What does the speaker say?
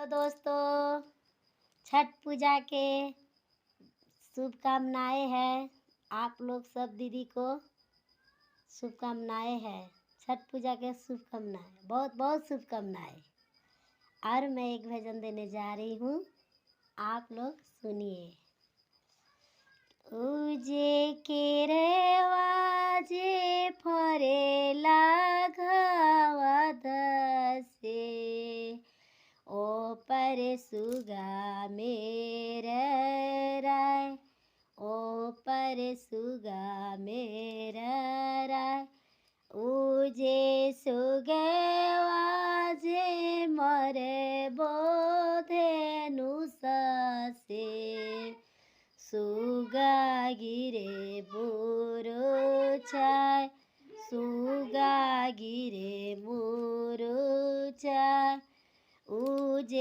Hello दोस्तों, छठ पूजा के शुभकामनाएं हैं। आप लोग सब दीदी को शुभकामनाएं हैं। छठ पूजा के शुभकामनाएं, बहुत बहुत शुभकामनाएं। और मैं एक भजन देने जा रही हूँ, आप लोग सुनिए। उजे केरवाजे फरेला घावा दसे ओ पर सुगा मेरा राय, ओ पर सुगा मेरा राय। उजे सुगवाजे मरे बोधे नुससे सुगा गिरे बुरो चाय, सुगा गिरे मुरु चाय। उजे